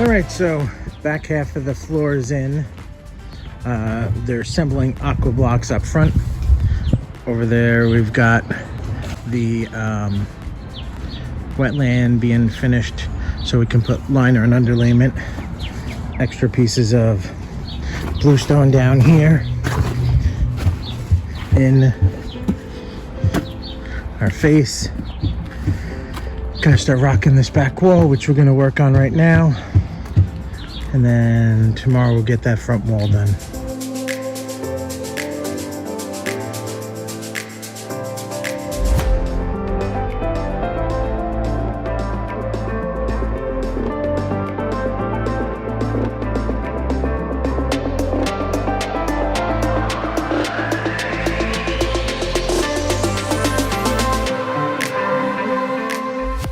All right, so back half of the floor is in. They're assembling aqua blocks up front. Over there we've got the wetland being finished so we can put liner and underlayment. Extra pieces of bluestone down here in our face. Gonna start rocking this back wall, which we're gonna work on right now, and then tomorrow we'll get that front wall done.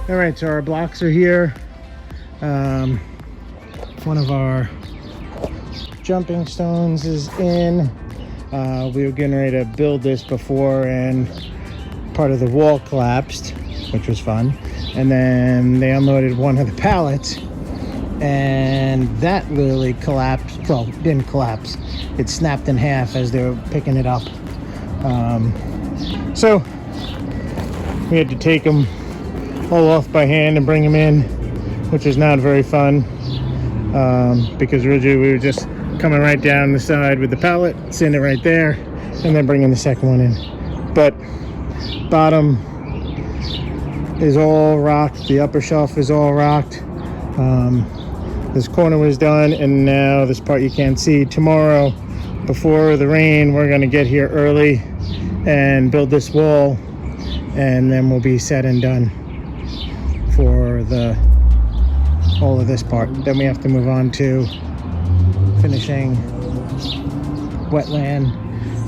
All right, so our blocks are here. One of our jumping stones is in. We were getting ready to build this before and part of the wall collapsed, which was fun. And then they unloaded one of the pallets and that literally collapsed. Well, it didn't collapse. It snapped in half as they were picking it up. So we had to take them all off by hand and bring them in, which is not very fun, because originally we were just coming right down the side with the pallet, sitting it right there, and then bringing the second one in. But bottom is all rocked, the upper shelf is all rocked. This corner was done, and now this part you can't see. Tomorrow, before the rain, we're gonna get here early and build this wall, and then we'll be set and done for all of this part. Then we have to move on to finishing wetland,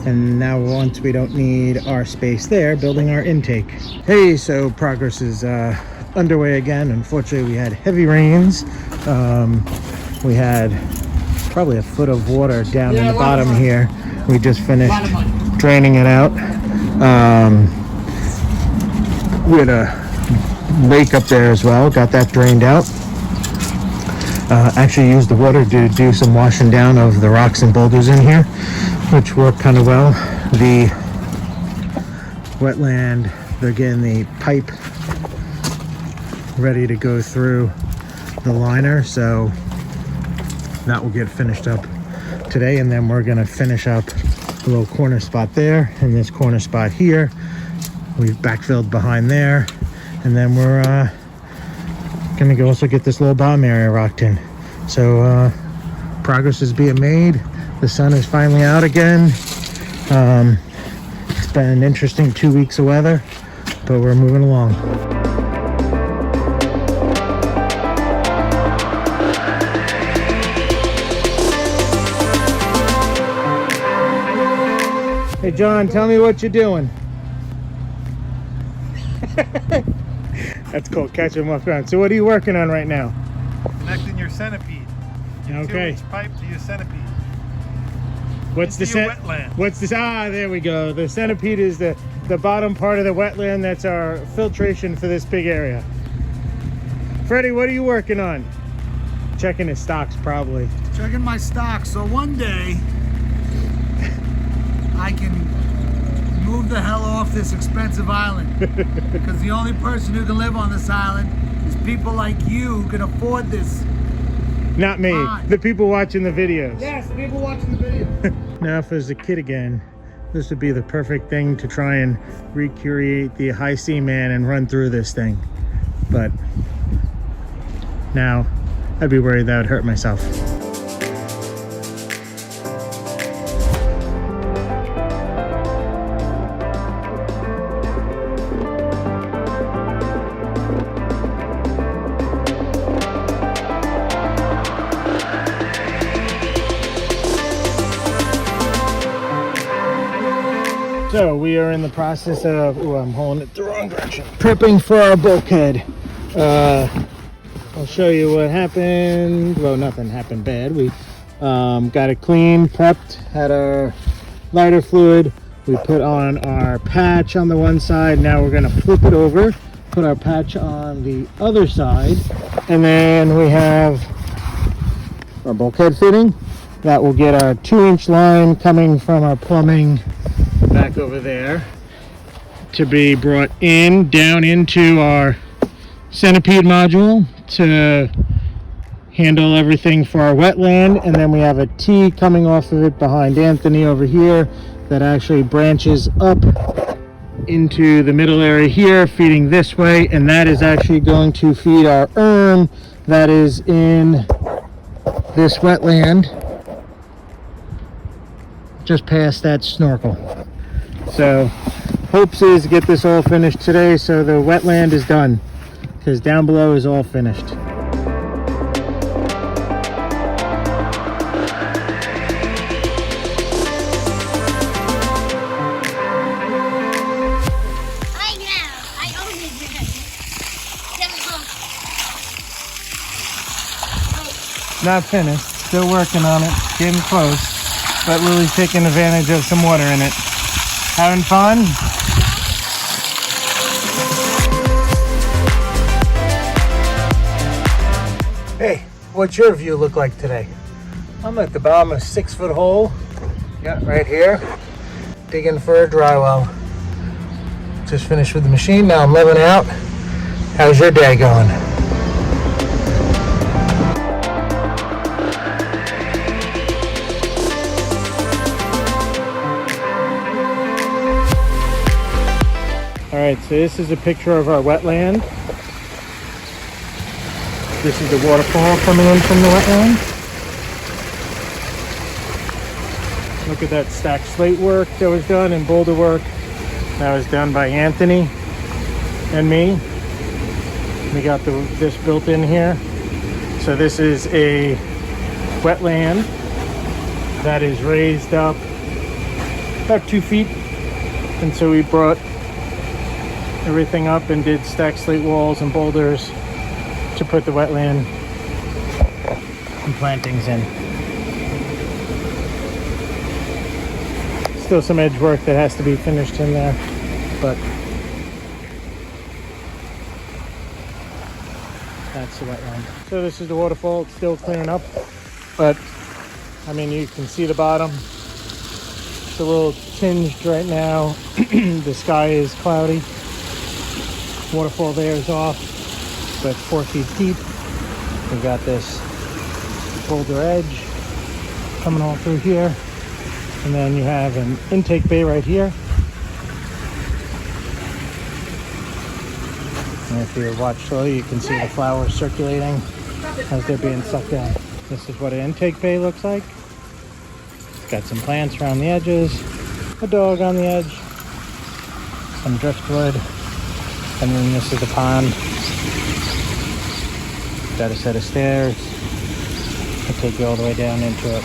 and now once we don't need our space there, building our intake. Hey, so progress is underway again. Unfortunately, we had heavy rains. We had probably a foot of water down in the bottom here. We just finished draining it out. We had a lake up there as well, got that drained out. Actually used the water to do some washing down of the rocks and boulders in here, which worked kind of well. The wetland, they're getting the pipe ready to go through the liner, so that will get finished up today, and then we're going to finish up the little corner spot there and this corner spot here. We've backfilled behind there. And then we're gonna go also get this little bottom area rocked in. So progress is being made. The sun is finally out again. It's been an interesting 2 weeks of weather, but we're moving along. Hey John, tell me what you're doing. That's called catching them off guard. So what are you working on right now? Connecting your centipede. Your okay. 2-inch pipe to your centipede. What's the wetland? What's this? Ah, there we go. The centipede is the bottom part of the wetland. That's our filtration for this big area. Freddie, what are you working on? Checking his stocks, probably. Checking my stocks. So one day I can move the hell off this expensive island, because the only person who can live on this island is people like you who can afford this. Not me. The people watching the videos. Yes, the people watching the video. Now, if as a kid again, this would be the perfect thing to try and recreate the high sea man and run through this thing. But now I'd be worried that would hurt myself. So we are in the process of, I'm holding it the wrong direction, prepping for our bulkhead. I'll show you what happened. Well, nothing happened bad. We got it clean, prepped, had our lighter fluid. We put on our patch on the one side. Now we're gonna flip it over, put our patch on the other side, and then we have our bulkhead fitting. That will get our 2-inch line coming from our plumbing back over there to be brought in down into our centipede module to handle everything for our wetland. And then we have a T coming off of it behind Anthony over here that actually branches up into the middle area here, feeding this way, and that is actually going to feed our urn that is in this wetland just past that snorkel. So hopes is to get this all finished today so the wetland is done, because down below is all finished. Not finished, still working on it, getting close, but Lily's taking advantage of some water in it. Having fun? Hey, what's your view look like today? I'm at the bottom of a 6-foot hole, yeah, right here, digging for a dry well. Just finished with the machine, now I'm leveling out. How's your day going? Alright, so this is a picture of our wetland. This is the waterfall coming in from the wetland. Look at that stacked slate work that was done and boulder work. That was done by Anthony and me. We got this built in here. So this is a wetland that is raised up about 2 feet. And so we brought everything up and did stacked slate walls and boulders to put the wetland and plantings in. Still some edge work that has to be finished in there, but that's the wetland. So this is the waterfall. It's still clearing up, but I mean, you can see the bottom. It's a little tinged right now. The sky is cloudy. Waterfall there is off, but 4 feet deep. We got this boulder edge coming all through here, and then you have an intake bay right here. And if you watch slowly, you can see the flowers circulating as they're being sucked down. This is what an intake bay looks like. It's got some plants around the edges, a dog on the edge, some driftwood. And then this is the pond. Got a set of stairs. I'll take you all the way down into it.